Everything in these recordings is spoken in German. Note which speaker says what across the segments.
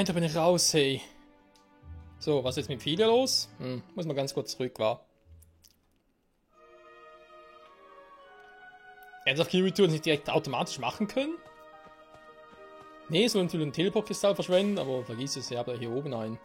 Speaker 1: Nein, da bin ich raus, hey. So, was ist jetzt mit Filia los? Muss mal ganz kurz zurück, war. Ernsthaft Kirito nicht direkt automatisch machen können? Nee, so natürlich ein Teleport-Kristall verschwenden, aber vergiss es, ihr habt ja hier oben einen.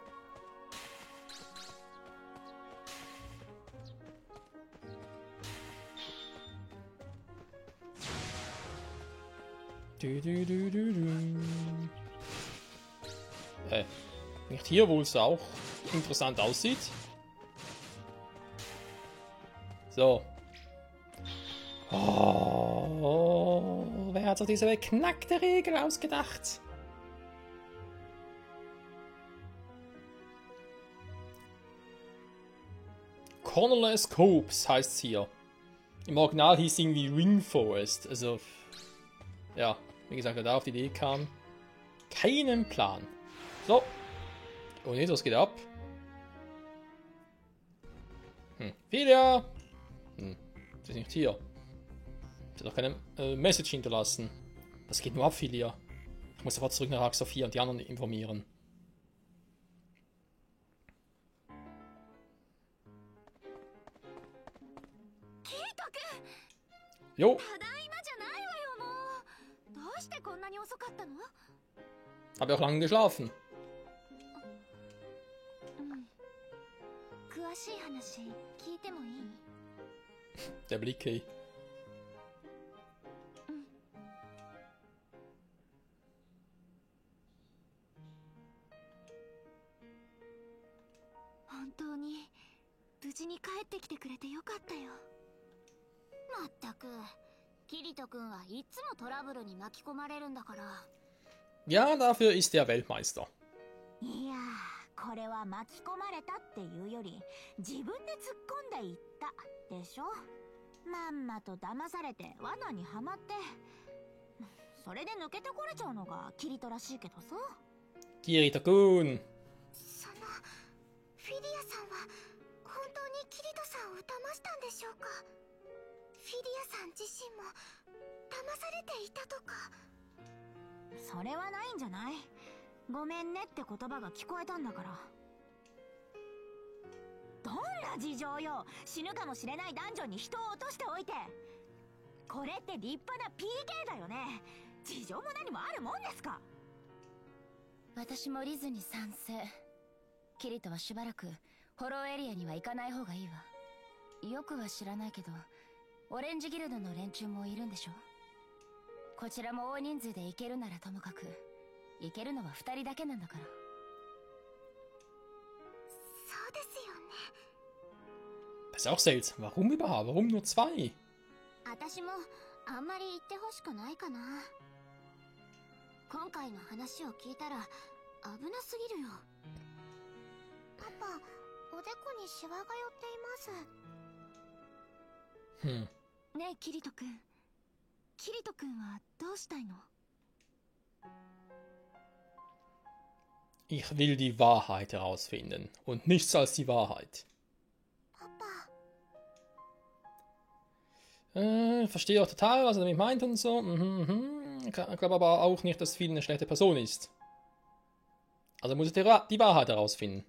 Speaker 1: Nicht hier, wo es auch interessant aussieht. So. Oh, wer hat sich diese beknackte Regel ausgedacht? Cornerless Copes heißt es hier. Im Original hieß es irgendwie Ring Forest. Also, ja, wie gesagt, wer da auf die Idee kam. Keinen Plan. So. Und jetzt, was geht ab? Filia! Das ist nicht hier. Ich habe doch keine Message hinterlassen. Das geht nur ab, Filia. Ich muss sofort zurück nach Arc 4 und die anderen informieren. Jo! Hab ja auch lange geschlafen. Der Blick, hey. Ja, dafür ist er Weltmeister.
Speaker 2: これは巻き込まれたっていうより自分で突っ込んでいったでしょ。まんまと騙されて罠にはまってそれで抜けてこれちゃうのがキリトらしいけどさ。
Speaker 1: キリト君。
Speaker 2: そのフィリアさんは本当にキリトさんを騙したんでしょうか。フィリアさん自身も騙されていたとか。それはないんじゃない。ごめんねって言葉が聞こえたんだから。どんな事情よ。死ぬかもしれないダンジョンに人を落としておいて。これって立派な PK だよね。事情も何もあるもんですか。
Speaker 3: 私もリズに賛成。キリトはしばらくホローエリアには行かない方がいいわ。よくは知らないけどオレンジギルドの連中もいるんでしょ。こちらも大人数で行けるならともかく行けるのは2人だけなんだから。
Speaker 2: そうですよね。
Speaker 1: Das ist auch seltsam. Warum überhaupt? Warum nur 2?
Speaker 2: 私もあんまり言ってほしくないかな。今回の話を聞いたら危なすぎるよ。パパ、おでこにシワが寄っています。ねえキリト君。キリト君はどうしたいの？
Speaker 1: Ich will die Wahrheit herausfinden und nichts als die Wahrheit.
Speaker 2: Papa.
Speaker 1: Verstehe auch total, was er damit meint und so. Ich glaube aber auch nicht, dass Phil eine schlechte Person ist. Also muss ich die Wahrheit herausfinden.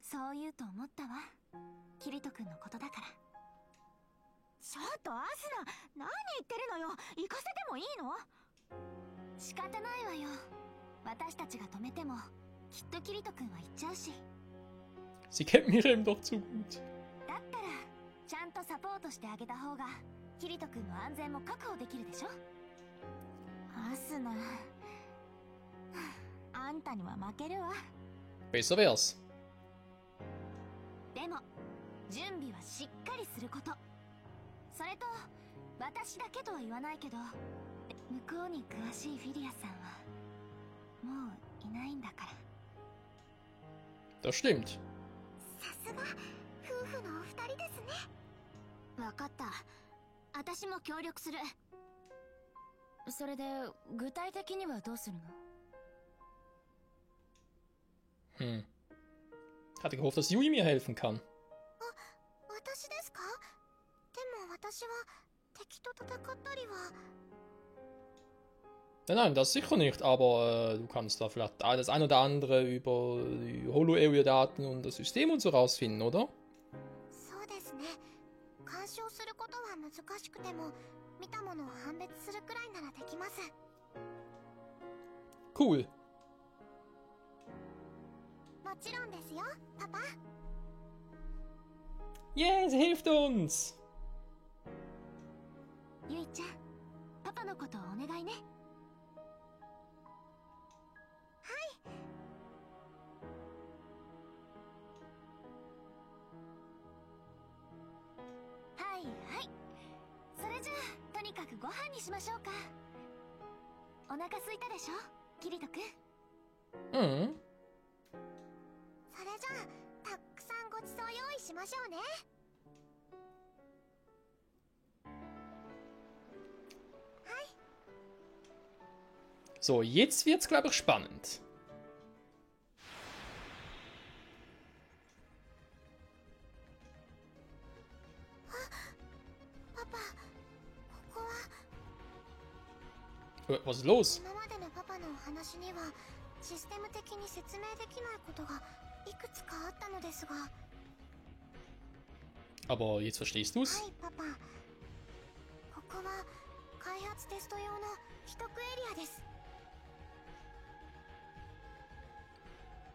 Speaker 2: そう言うと思ったわ。キリト君のことだから。ちょっとアスナ、何言ってるのよ。行かせてもいいの？仕方ないわよ。私たちが止めてもきっとキリト君は行っちゃうし。
Speaker 1: Sie kennt Miriam doch zu gut.
Speaker 2: だったらちゃんとサポートしてあげた方がキリト君の安全も確保できるでしょ。アスナ、あんたには負けるわ。
Speaker 1: Besser wär's.
Speaker 2: でも準備はしっかりすること。それと私だけとは言わないけど向こうに詳しいフィリアさんはもういないんだから。
Speaker 1: Das stimmt.
Speaker 2: さすが夫婦のお二人ですね。分かった。私も協力する。
Speaker 3: それで具体的にはどうするの？
Speaker 1: Hatte gehofft, dass Yui mir helfen kann.
Speaker 2: 私ですか？でも私は敵と戦ったりは。
Speaker 1: Nein, das sicher nicht, aber du kannst da vielleicht das ein oder andere über die Holo-Area-Daten und das System und so rausfinden, oder?
Speaker 2: そうですね。干渉することは難しくても見たものを判別するくらいならできます。
Speaker 1: Cool.
Speaker 2: もちろんですよ、パパ。
Speaker 1: Yeah, sie hilft uns.
Speaker 2: ゆいちゃん、パパのことをお願いね。はいはい。それじゃあとにかくご飯にしましょうか。お腹空いたでしょ、キリトくん。
Speaker 1: Mhm.
Speaker 2: それじゃあたくさんごちそう用意しましょうね。
Speaker 1: So, jetzt wird's, glaube ich, spannend.
Speaker 2: パパ、ここは。
Speaker 1: Was ist los?
Speaker 2: 今までのパパのお話にはシステム的に説明できないことがいくつかあったのですが。
Speaker 1: Aber jetzt verstehst du's?
Speaker 2: はい、パパ。ここは開発テスト用の秘匿エリアです。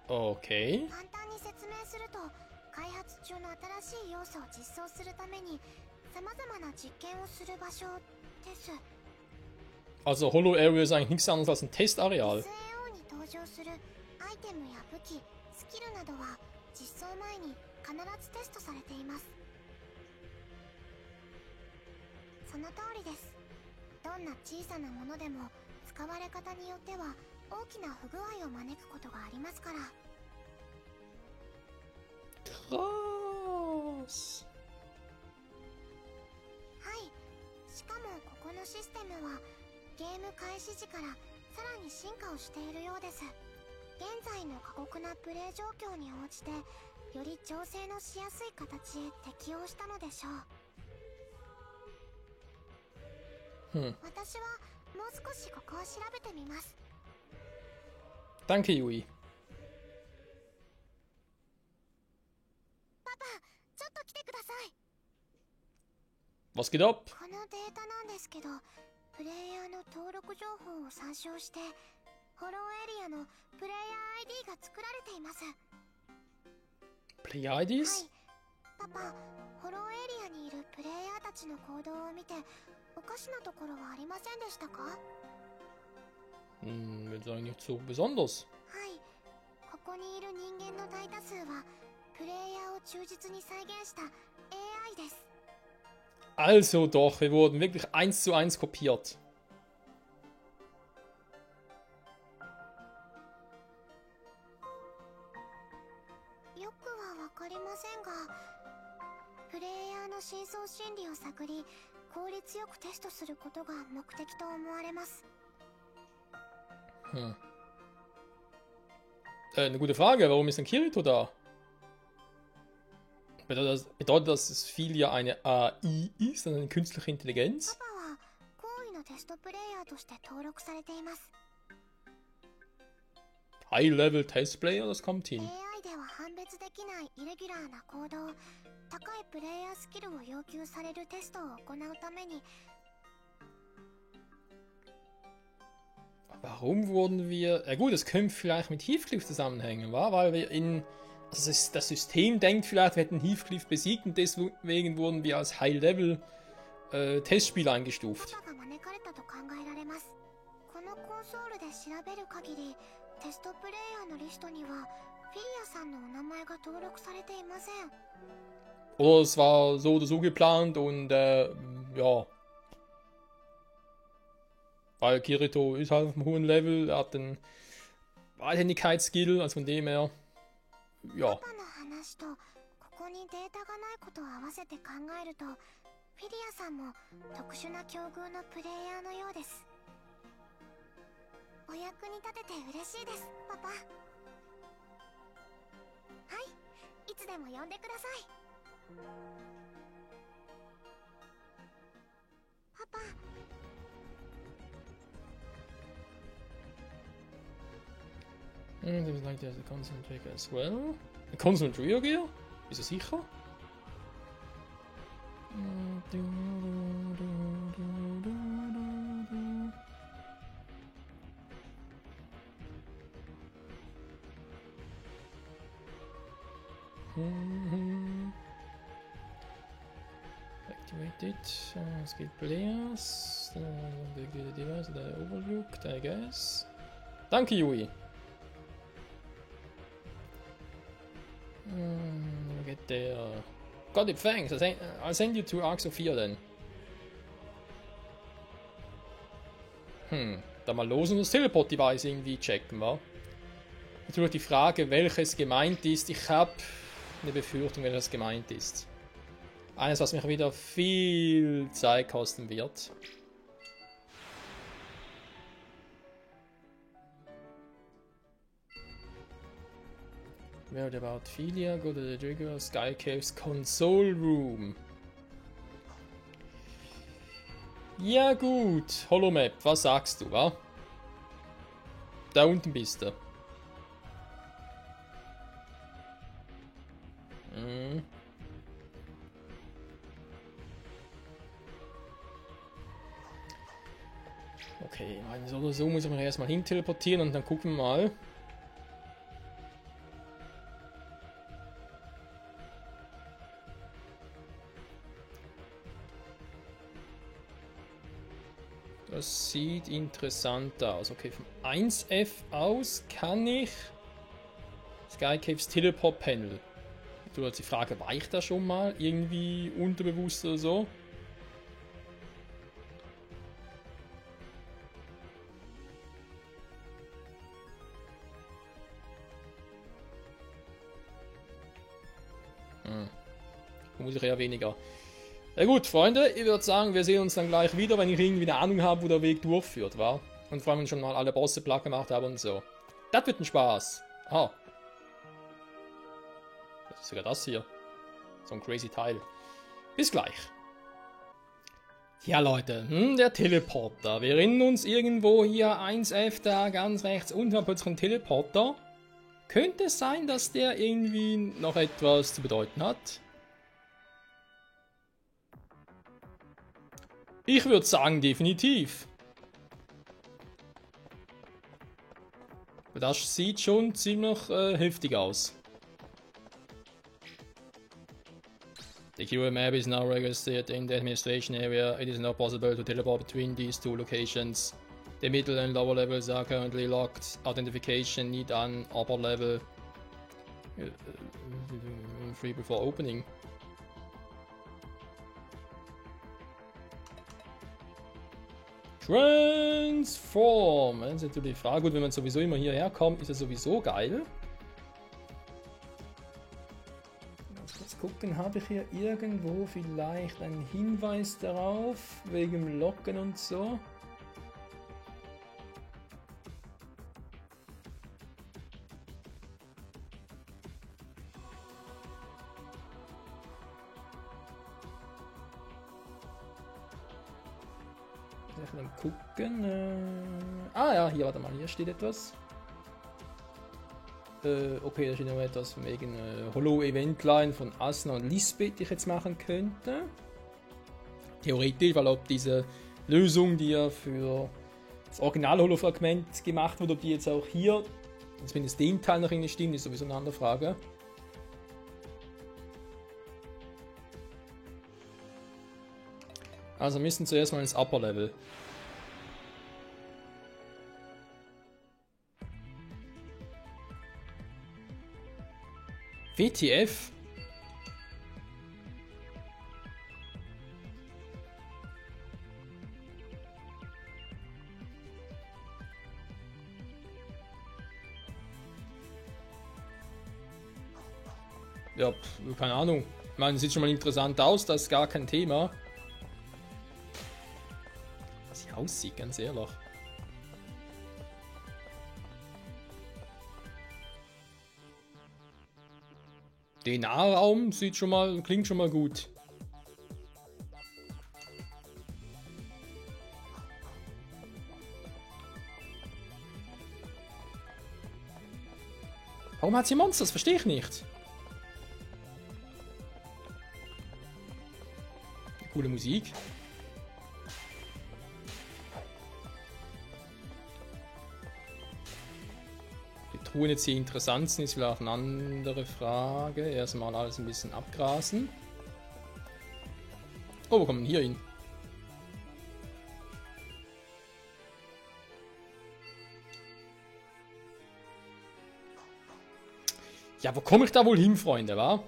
Speaker 1: Okay.
Speaker 2: 簡単に説明すると、開発中の新しい要素を実装するために様々な実験をする場所です。
Speaker 1: Also Holo Area ist eigentlich nichts anderes als ein Testareal.
Speaker 2: SAO に登場するアイテムや武器、スキルなどは実装前に必ずテストされています。その通りです。どんな小さなものでも使われ方によっては大きな不具合を招くことがありますから。
Speaker 1: Krass.
Speaker 2: はい。しかもここのシステムはゲーム開始時からさらに進化をしているようです。現在の過酷なプレイ状況に応じてより調整のしやすい形へ適応したのでしょう。私はもう少しここを調べてみます。
Speaker 1: Danke, Yui.
Speaker 2: パパ、ちょっと来てください。
Speaker 1: Was geht ab?
Speaker 2: このデータなんですけど、プレイヤーの登録情報を参照してホローエリアのプレイヤー ID が作られています。
Speaker 1: Play
Speaker 2: は
Speaker 1: IDs?
Speaker 2: い。パパ、ホローエリアにいるプレイヤーたちの行動を見ておかしなところはありませんでしたか？
Speaker 1: Ist eigentlich nicht so besonders.
Speaker 2: はい。ここにいる人間の大多数はプレイヤーを忠実に再現した AI です。
Speaker 1: Also doch, wir wurden wirklich 1:1 kopiert.
Speaker 2: よくはわかりませんが、プレイヤーの深層心理を探り効率よくテストすることが目的と思われます。
Speaker 1: Eine gute Frage, warum ist denn Kirito da? Bedeutet das, dass Filia eine AI ist, also eine künstliche
Speaker 2: パ
Speaker 1: Intelligenz?
Speaker 2: パは行為のテストプレイヤーとして登録されています。
Speaker 1: High-Level Test Player, das kommt hin.
Speaker 2: AI では判別できないイレギュラーな行動、高いプレイヤースキルを要求されるテストを行うために。
Speaker 1: Warum wurden wir... Ja gut, das könnte vielleicht mit Heathcliff zusammenhängen, wa? Weil wir in... Also das System denkt vielleicht, wir hätten Heathcliff besiegt und deswegen wurden wir als High-Level Testspiel
Speaker 2: パ
Speaker 1: eingestuft.
Speaker 2: パが招かれたと考えられます。このコンソールで調べる限り、テストプレイヤーのリストにはフィリアさんのお名前が登録されていません。
Speaker 1: Oder es war so oder so geplant und ja. Weil Kirito ist halt auf einem hohen Level, er hat den Wahlhändigkeitsskill, also von dem her, ja.
Speaker 2: パパの話とここにデータがないことを合わせて考えると、フィリアさんも特殊な境遇のプレイヤーのようです。お役に立てて嬉しいです、パパ。はい、いつでも呼んでください。パパ、
Speaker 1: There's like there's a constant trigger as well. A constant trigger? Bist du sicher? Activated. Skill players. The device that I overlooked, I guess. Danke, Yui. Get there. Got it, thanks. I'll send you to Ark Sophia then. Dann mal los und das Teleport-Device irgendwie checken, wa? Natürlich die Frage, welches gemeint ist. Ich habe eine Befürchtung, welches gemeint ist. Eines, was mich wieder viel Zeit kosten wird. Where about Philia? Go to the Trigger Sky Caves Console Room. Ja gut, Holomap, was sagst du, wa? Da unten bist du. Okay, so oder so muss ich mich erstmal hin teleportieren und dann gucken wir mal. Das sieht interessant aus. Okay, vom 1F aus kann ich Sky Caves Teleport Panel. Du hast die Frage, war ich da schon mal irgendwie unterbewusst oder so? Muss ich eher weniger. Ja gut, Freunde, ich würde sagen, wir sehen uns dann gleich wieder, wenn ich irgendwie eine Ahnung habe, wo der Weg durchführt, wa? Und vor allem schon mal alle Bosse platt gemacht habe und so. Das wird ein Spaß. Ah. Das ist sogar das hier. So ein crazy Teil. Bis gleich. Ja Leute, der Teleporter. Wir erinnern uns irgendwo hier 1F da ganz rechts unten haben plötzlich einen Teleporter. Könnte es sein, dass der irgendwie noch etwas zu bedeuten hat? Ich würde sagen, definitiv. Das sieht schon ziemlich heftig aus. The QA map is now registered in the administration area. It is now possible to teleport between these two locations. The middle and lower levels are currently locked. Identification need an upper level. Free before opening. Transform! Das ist natürlich die Frage. Gut, wenn man sowieso immer hierher kommt, ist das sowieso geil. Kurz gucken, habe ich hier irgendwo vielleicht einen Hinweis darauf, wegen Locken und so? Dann gucken. Ah ja, hier, warte mal, hier steht etwas. Okay, da steht noch etwas von wegen Holo-Event-Line von Asna und Lisbeth, die ich jetzt machen könnte. Theoretisch, weil ob diese Lösung, die ja für das Original-Holo-Fragment gemacht wurde, ob die jetzt auch hier, zumindest den Teil noch irgendwie stimmt, ist sowieso eine andere Frage. Also wir müssen zuerst mal ins Upper Level. WTF? Ja, keine Ahnung. Ich meine, sieht schon mal interessant aus, das ist gar kein Thema. Was sie aussieht, ganz ehrlich. Den Nahraum sieht schon mal, klingt schon mal gut. Warum hat sie Monster? Das verstehe ich nicht. Coole Musik. Die Truhen jetzt hier interessant sind, ist vielleicht eine andere Frage. Erstmal alles ein bisschen abgrasen. Oh, wo kommen wir hier hin? Ja, wo komme ich da wohl hin, Freunde, wa?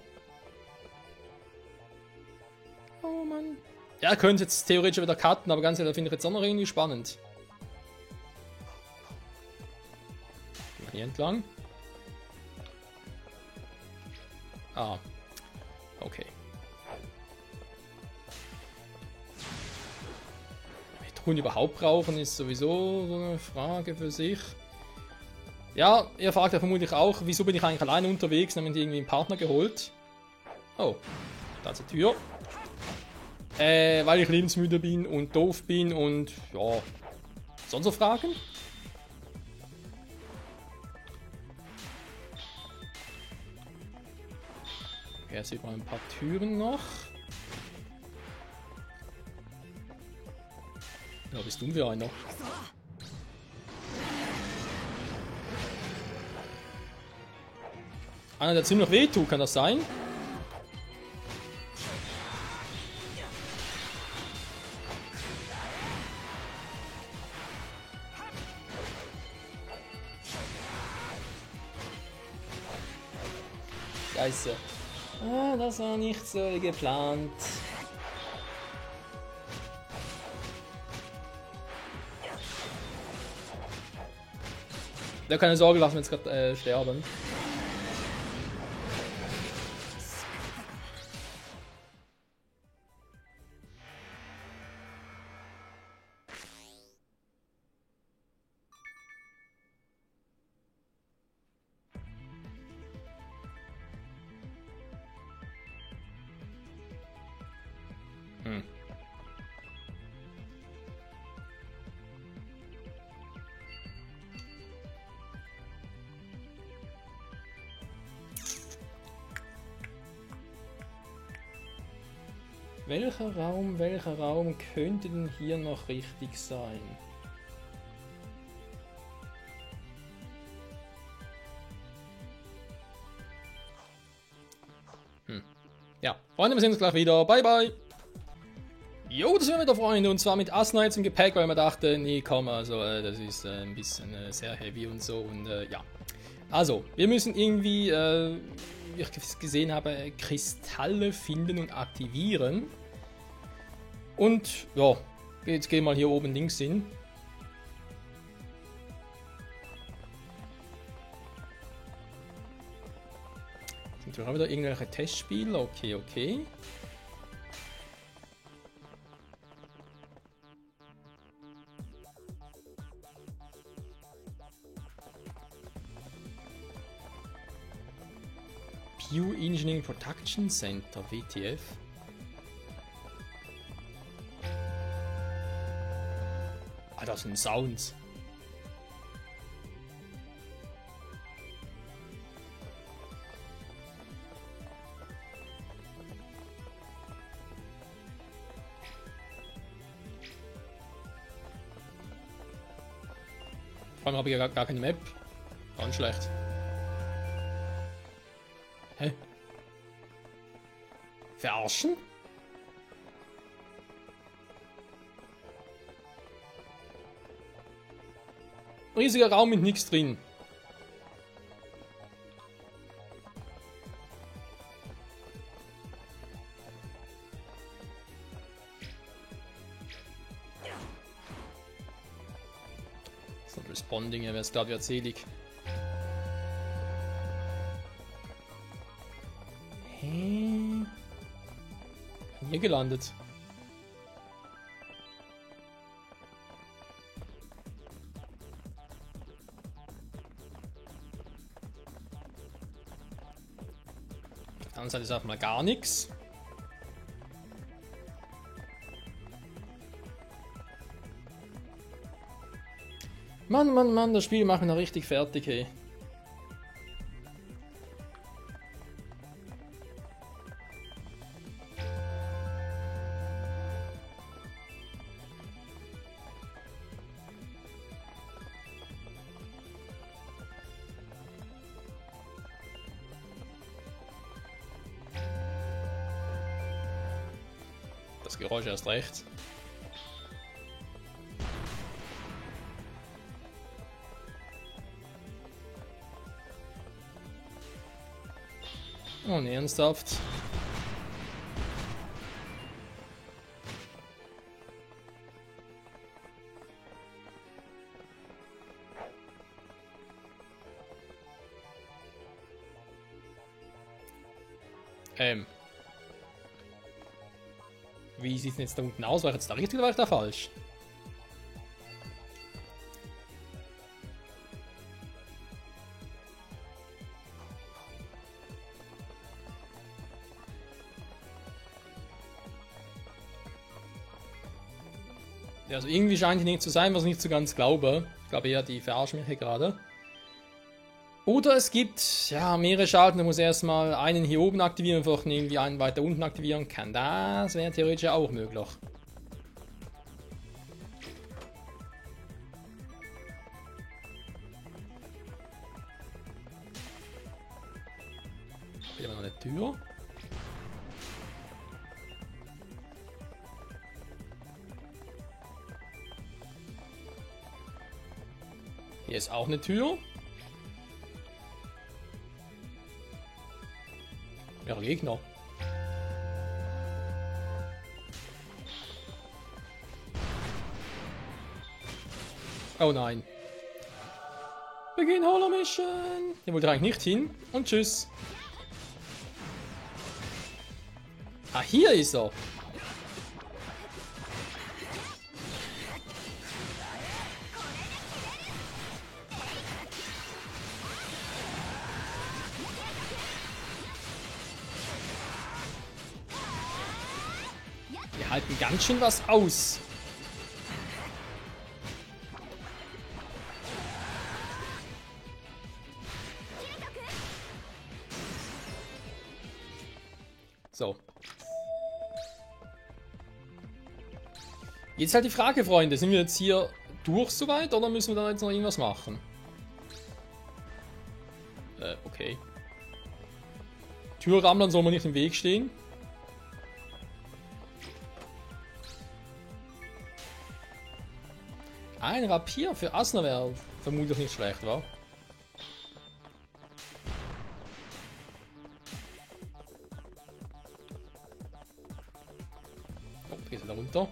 Speaker 1: Oh Mann. Ja, ihr könnt jetzt theoretisch wieder cutten, aber ganz ehrlich, finde ich jetzt auch noch irgendwie spannend. Hier entlang. Ah. Okay. Die Truhen überhaupt brauchen, ist sowieso so eine Frage für sich. Ja, ihr fragt ja vermutlich auch, wieso bin ich eigentlich alleine unterwegs, haben wir irgendwie einen Partner geholt. Oh, da ist die Tür. Weil ich lebensmüde bin und doof bin und ja, sonst so Fragen? Okay, jetzt sieht man ein paar Türen noch. Ja, bist du wie einer? Einer, der ziemlich wehtut, kann das sein? Scheiße. Ah, das war nicht so geplant. Ja, keine Sorge, lassen wir jetzt gerade sterben. Welcher Raum könnte denn hier noch richtig sein? Ja, Freunde, wir sehen uns gleich wieder. Bye, bye. Jo, das sind wir wieder, Freunde. Und zwar mit Asnights im Gepäck, weil man dachte, nee, komm, also das ist ein bisschen sehr heavy und so. Und ja. Also, wir müssen irgendwie, wie ich gesehen habe, Kristalle finden und aktivieren. Und ja, jetzt gehen wir mal hier oben links hin. Sind wir auch wieder irgendwelche Testspiele? Okay, okay. Bioengineering Production Center, WTF. Ah, das sind Sounds. Vor allem habe ich ja gar keine Map. Ganz schlecht. Hä? Verarschen? Riesiger Raum mit nichts drin. So, Responding, er wäre gerade wieder selig. Hier gelandet. Auf der anderen Seite ist einfach mal gar nichts. Mann, Mann, Mann, das Spiel macht mich noch richtig fertig, hey. Das Geräusch erst recht. Oh, ne, ernsthaft. Wie sieht es jetzt da unten aus? War ich jetzt da richtig oder war ich da falsch? Ja, also irgendwie scheint die nicht zu sein, was ich nicht so ganz glaube. Ich glaube eher, die verarschen mich hier gerade. Oder es gibt, ja, mehrere Schalten, da muss erstmal einen hier oben aktivieren und vielleicht irgendwie einen weiter unten aktivieren kann. Das wäre theoretisch auch möglich. Hier haben wir noch eine Tür. Hier ist auch eine Tür. Ja, Gegner. Oh nein. Beginn Holo Mission. Hier wollte eigentlich nicht hin. Und tschüss. Ah, hier ist er. Wir halten ganz schön was aus. So. Jetzt halt die Frage, Freunde. Sind wir jetzt hier durch soweit oder müssen wir da jetzt noch irgendwas machen? Okay. Türrammlern soll man nicht im Weg stehen. Ein Rapier für Asner wäre vermutlich nicht schlecht, wa? Oh, da geht's wieder runter.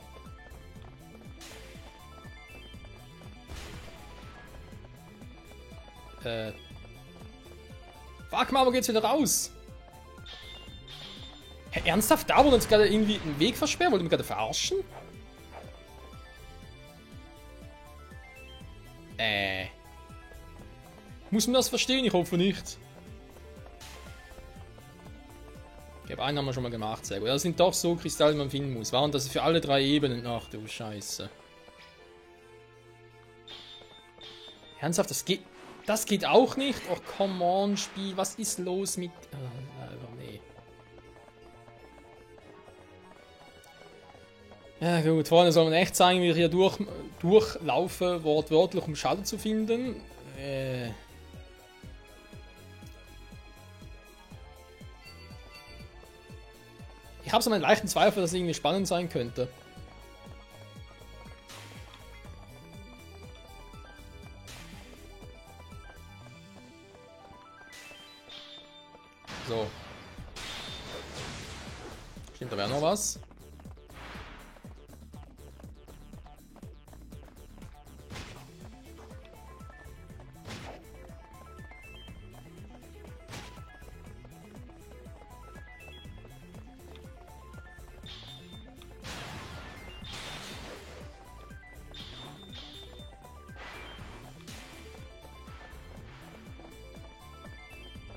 Speaker 1: Fuck mal, wo geht's wieder raus? Hä, ernsthaft? Da wurde uns gerade irgendwie ein Weg versperrt? Wollt ihr mich gerade verarschen? Muss man das verstehen? Ich hoffe nicht. Ich glaube, einen haben wir schon mal gemacht, sehr gut. Das sind doch so Kristalle, die man finden muss. Waren das für alle 3 Ebenen? Ach du Scheiße. Ernsthaft, das geht auch nicht? Oh, come on, Spiel. Was ist los mit... Oh, nee. Ja gut, vorne soll man echt zeigen, wie wir hier durchlaufen, wortwörtlich, um Schalter zu finden. Ich habe so einen leichten Zweifel, dass es irgendwie spannend sein könnte. So. Stimmt, da wäre noch was.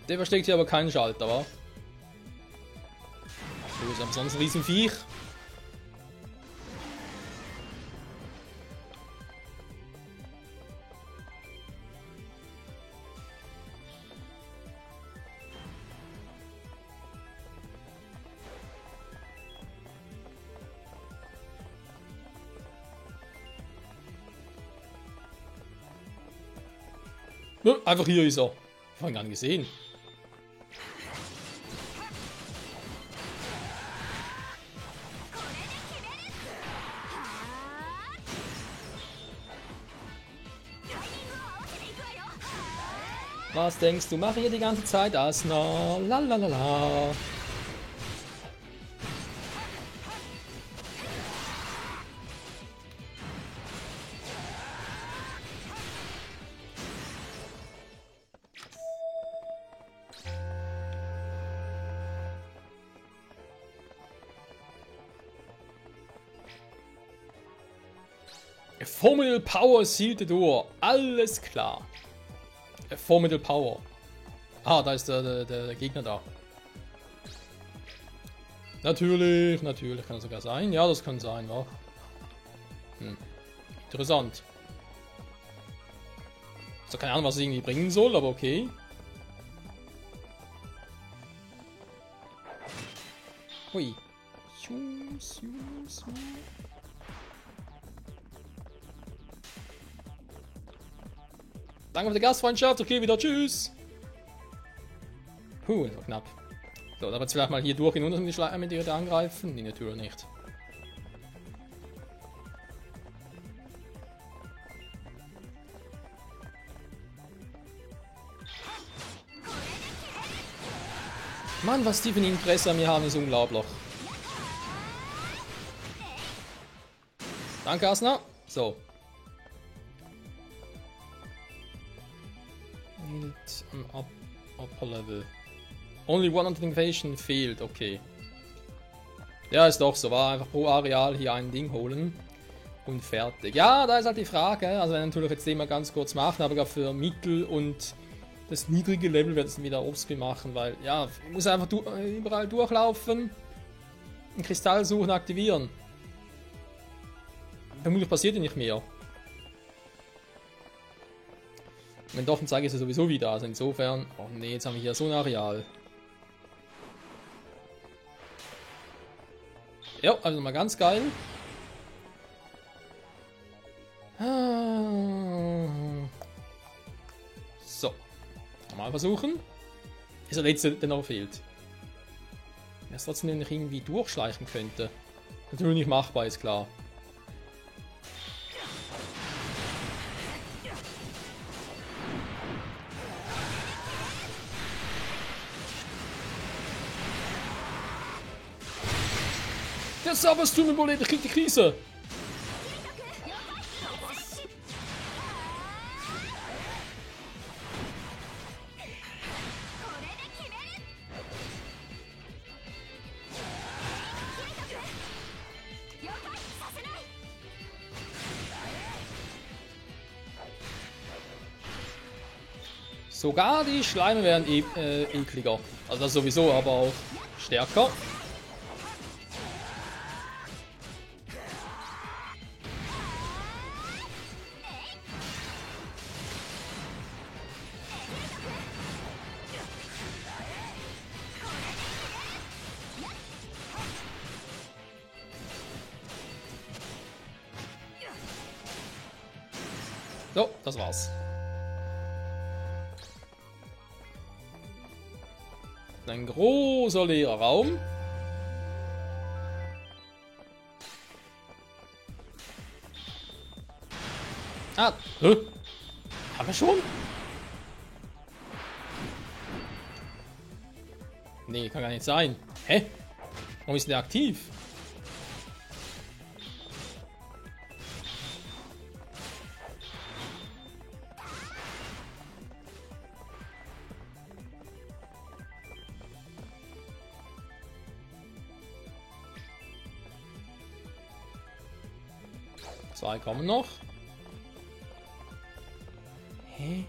Speaker 1: Der versteckt hier aber keinen Schalter, wa? So, ist sonst ein Riesenviech. Einfach hier ist er. Vorhin gar nicht gesehen. Was denkst du, mache ich hier die ganze Zeit? Asna, lalalala. Formidable Power sealed the door. Alles klar. Formidable Power. Ah, da ist der Gegner da. Natürlich, natürlich kann das sogar sein. Ja, das kann sein, ja. Interessant. So, keine Ahnung, was es irgendwie bringen soll, aber okay. Hui. Danke für die Gastfreundschaft. Okay, wieder tschüss. Das war knapp. So, da wird es vielleicht mal hier durch in uns die Schleier mit ihr angreifen. Nee, natürlich nicht. Mann, was die für ein Interesse an mir haben, ist unglaublich. Danke, Asna. So. Upper Level. Only one Invasion fehlt, okay. Ja, ist doch so. War einfach pro Areal hier ein Ding holen. Und fertig. Ja, da ist halt die Frage. Also wenn wir natürlich jetzt den mal ganz kurz machen, aber gerade für Mittel und das niedrige Level wird es wieder offscreen machen, weil ja, ich muss einfach überall durchlaufen. Einen Kristall suchen, aktivieren. Vermutlich passiert ja nicht mehr. Wenn doch, dann zeige ich es sowieso wieder. Also insofern. Oh ne, jetzt haben wir hier so ein Areal. Ja, also mal ganz geil. So. Mal versuchen. Ist der letzte, der noch fehlt. Der es trotzdem noch irgendwie durchschleichen könnte. Natürlich nicht machbar, ist klar. Der Sabberstürm überlebt, ich krieg die Krise. Sogar die Schleime werden ekliger. Also das sowieso, aber auch stärker. So, das war's. Ein großer leerer Raum. Ah, haben wir schon? Nee, kann gar nicht sein. Hä? Warum ist der aktiv? Zwei kommen noch. Hä?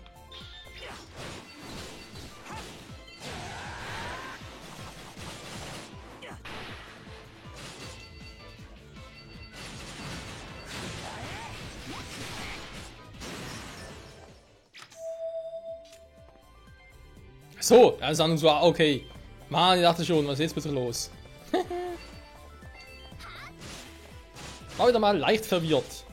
Speaker 1: So, das ist an uns war okay. Mann, ich dachte schon, was ist jetzt bitte los? War wieder mal leicht verwirrt.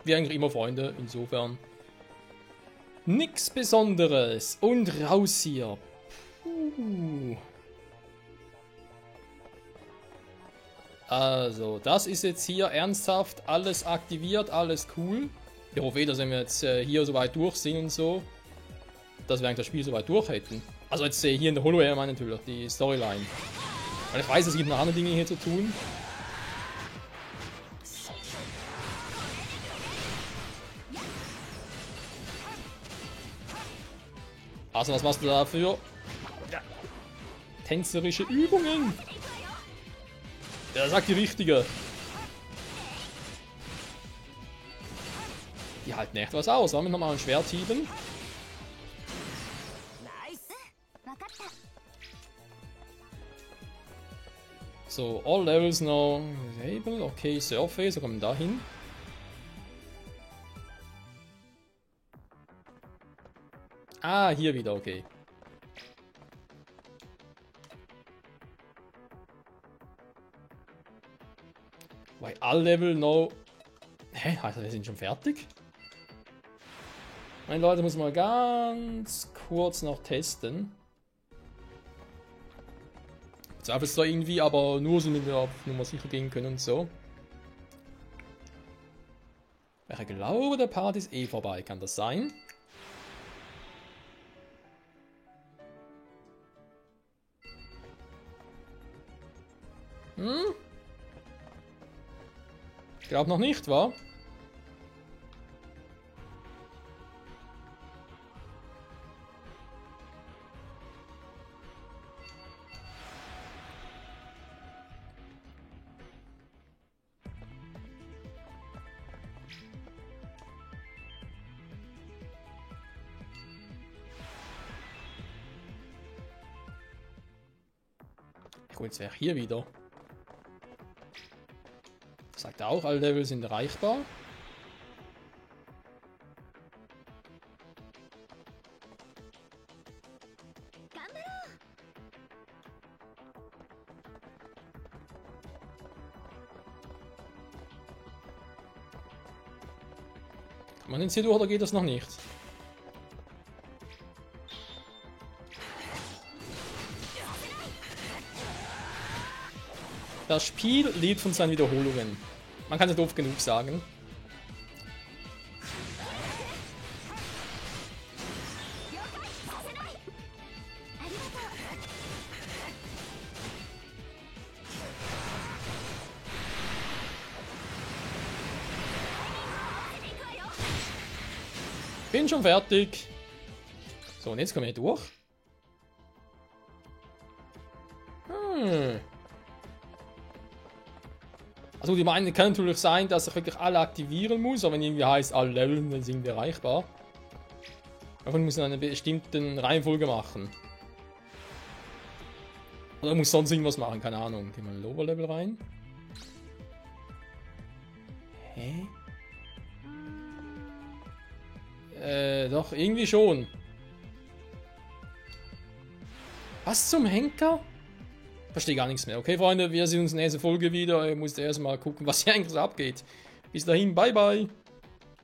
Speaker 1: Wir eigentlich immer Freunde, insofern. Nix Besonderes. Und raus hier. Also, das ist jetzt hier ernsthaft alles aktiviert, alles cool. Ich hoffe, dass wenn wir jetzt hier so weit durch sind und so, dass wir eigentlich das Spiel so weit durch hätten. Also jetzt hier in der Holo-Area meine natürlich, die Storyline. Weil ich weiß, es gibt noch andere Dinge hier zu tun. Also, was machst du da für tänzerische Übungen? Ja, sagt die Richtige. Die halten echt was aus. Wollen wir nochmal ein Schwert hieben? So, all levels now able. Okay, Surface, so kommen wir da hin. Ah, hier wieder, okay. Weil all Level no. Hä? Also wir sind schon fertig? Meine Leute, muss mal ganz kurz noch testen. Zweifel es da irgendwie, aber nur so, damit wir auf Nummer sicher gehen können und so. Ich glaube, der Part ist eh vorbei. Kann das sein? Hm? Ich glaube noch nicht, wa? Gut, jetzt wäre hier wieder. Sagt auch, alle Level sind erreichbar. Kann man jetzt hier durch oder geht das noch nicht? Das Spiel lebt von seinen Wiederholungen. Man kann es nicht oft genug sagen. Bin schon fertig. So, und jetzt kommen wir durch. Also die meinen, kann natürlich sein, dass ich wirklich alle aktivieren muss, aber wenn irgendwie heißt, alle Level dann sind erreichbar. Davon muss man eine bestimmte Reihenfolge machen. Oder muss sonst irgendwas machen, keine Ahnung. Gehen wir in Lower Level rein. Hä? Doch, irgendwie schon. Was zum Henker? Verstehe gar nichts mehr. Okay, Freunde, wir sehen uns in der nächsten Folge wieder. Ich muss erstmal gucken, was hier eigentlich so abgeht. Bis dahin, bye bye.